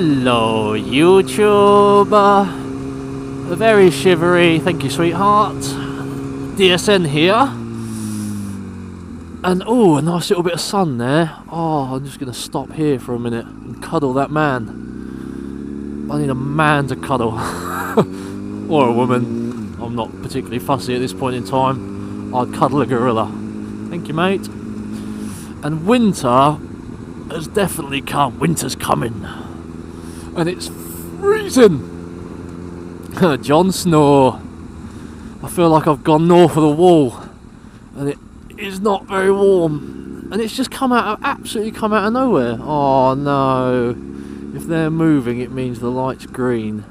Hello, YouTube. A very shivery, thank you, sweetheart. DSN here. And oh, a nice little bit of sun there. Oh, I'm just going to stop here for a minute and cuddle that man. I need a man to cuddle. Or a woman. I'm not particularly fussy at this point in time. I'd cuddle a gorilla. Thank you, mate. And winter has definitely come. Winter's coming. And it's freezing. Jon Snow. I feel like I've gone north of the wall. And it is not very warm. And it's just absolutely come out of nowhere. Oh no. If they're moving, it means the light's green.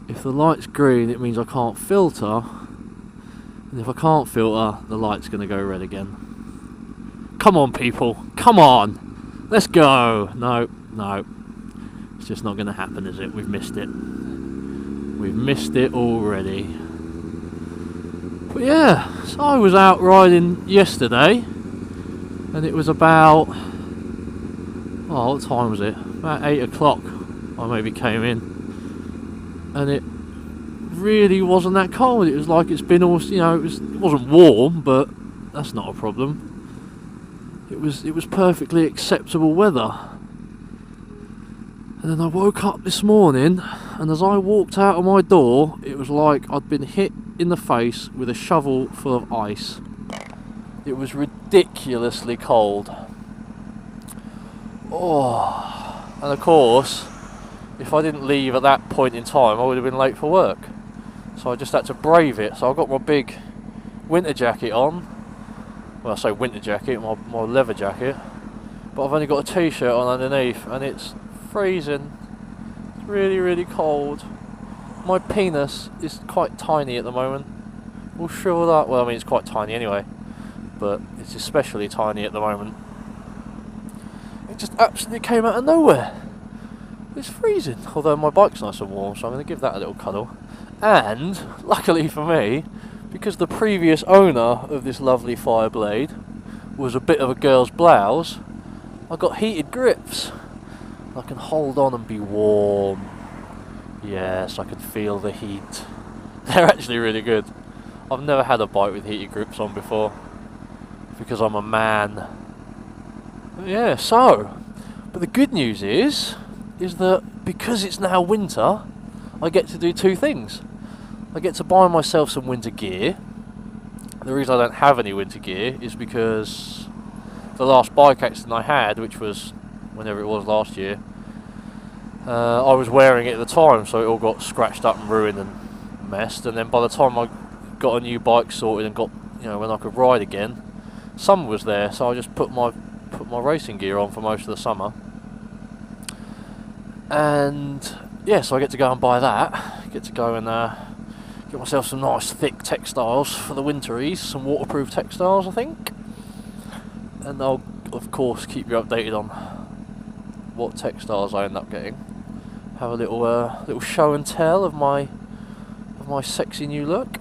If the light's green, it means I can't filter. And if I can't filter, the light's going to go red again. Come on, people. Come on. Let's go. No. It's just not going to happen, is it? We've missed it. We've missed it already. But yeah, so I was out riding yesterday. And it was about... oh, what time was it? About 8 o'clock I maybe came in. And it really wasn't that cold. It was like it's been all... you know, it wasn't warm, but that's not a problem. It was perfectly acceptable weather. And then I woke up this morning, and as I walked out of my door, it was like I'd been hit in the face with a shovel full of ice. It was ridiculously cold. Oh, and of course, if I didn't leave at that point in time, I would have been late for work. So I just had to brave it. So I got my big winter jacket on. Well, I say winter jacket, my leather jacket. But I've only got a t-shirt on underneath, and it's freezing. It's really, really cold. My penis is quite tiny at the moment. We'll show that. Well, I mean, it's quite tiny anyway, but it's especially tiny at the moment. It just absolutely came out of nowhere. It's freezing. Although my bike's nice and warm, so I'm going to give that a little cuddle. And luckily for me, because the previous owner of this lovely Fireblade was a bit of a girl's blouse, I got heated grips. I can hold on and be warm. Yes, I can feel the heat. They're actually really good. I've never had a bike with heated grips on before, because I'm a man. Yeah, so, but the good news is that because it's now winter, I get to do two things. I get to buy myself some winter gear. The reason I don't have any winter gear is because the last bike accident I had, which was whenever it was last year, I was wearing it at the time, so it all got scratched up and ruined and messed. And then by the time I got a new bike sorted and got, you know, when I could ride again, summer was there, so I just put my racing gear on for most of the summer. And yeah, so I get to go and buy that. Get to go and get myself some nice thick textiles for the winteries, some waterproof textiles, I think. And I'll of course keep you updated on what textiles I end up getting. Have a little show and tell of my sexy new look.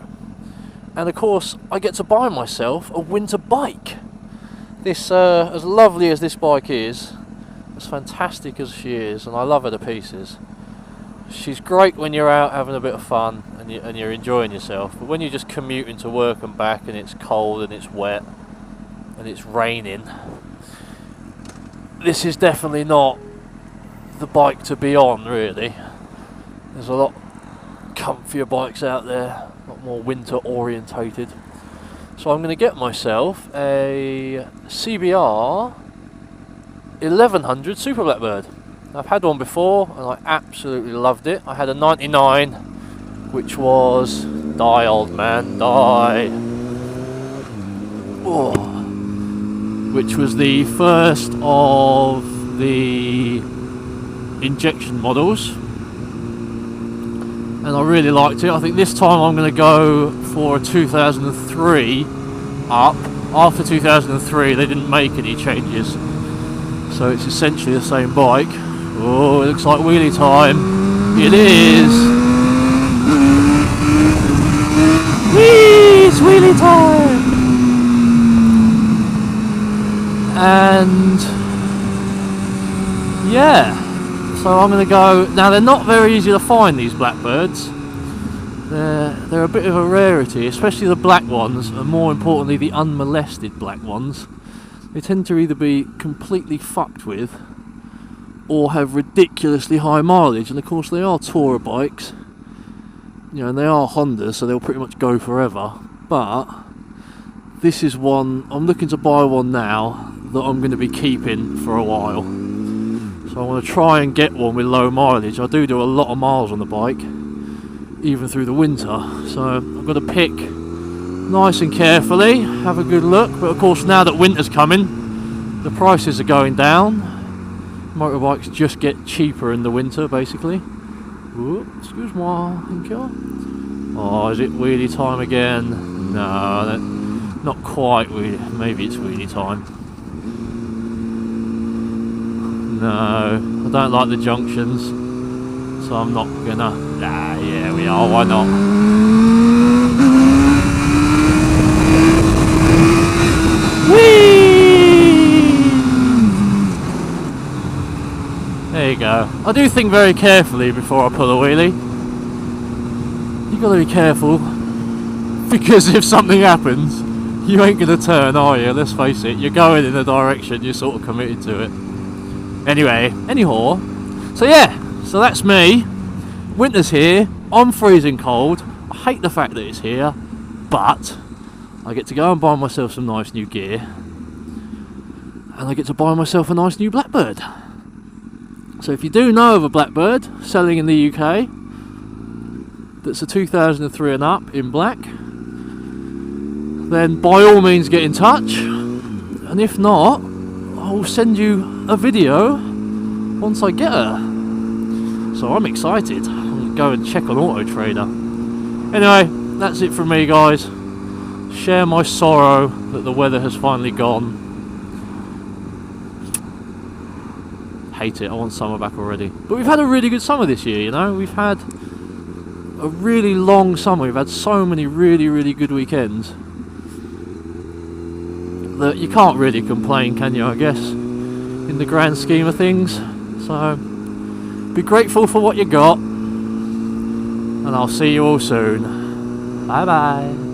And of course I get to buy myself a winter bike. This as lovely as this bike is, as fantastic as she is, and I love her to pieces. She's great when you're out having a bit of fun and you're enjoying yourself, but when you're just commuting to work and back and it's cold and it's wet and it's raining, this is definitely not the bike to be on, really. There's a lot comfier bikes out there, a lot more winter orientated. So I'm going to get myself a CBR 1100 Super Blackbird. I've had one before and I absolutely loved it. I had a 99, which was die, old man, die. Oh. Which was the first of the injection models, and I really liked it. I think this time I'm going to go for a 2003 up. After 2003 they didn't make any changes, so it's essentially the same bike. Oh, it looks like wheelie time. It is. Whee! It's wheelie time. And yeah, So I'm going to go. Now they're not very easy to find, these blackbirds. They're a bit of a rarity, especially the black ones, and more importantly the unmolested black ones. They tend to either be completely fucked with or have ridiculously high mileage, and of course they are tourer bikes, you know, and they are Hondas, so they'll pretty much go forever. But this is one, I'm looking to buy one now that I'm going to be keeping for a while. So I want to try and get one with low mileage. I do a lot of miles on the bike, even through the winter, so I've got to pick nice and carefully, have a good look. But of course now that winter's coming, the prices are going down. Motorbikes just get cheaper in the winter, basically. Ooh, excuse moi, thank you. Oh, is it wheelie time again? No, not quite wheelie. Maybe it's wheelie time. No, I don't like the junctions, so I'm not gonna. Nah, yeah, we are. Why not? Whee! There you go. I do think very carefully before I pull a wheelie. You gotta be careful, because if something happens, you ain't gonna turn, are you? Let's face it. You're going in a direction. You're sort of committed to it. Anyway, anyhow. So yeah. So that's me. Winter's here. I'm freezing cold. I hate the fact that it's here, but I get to go and buy myself some nice new gear, and I get to buy myself a nice new Blackbird. So if you do know of a Blackbird selling in the UK that's a 2003 and up in black, then by all means get in touch, and if not, I'll send you a video once I get her. So I'm excited. I'm going to go and check on Auto Trader. Anyway, that's it from me, guys. Share my sorrow that the weather has finally gone. Hate it, I want summer back already. But we've had a really good summer this year, you know. We've had a really long summer. We've had so many really good weekends that you can't really complain, can you, I guess, in the grand scheme of things. So be grateful for what you got, and I'll see you all soon. Bye bye.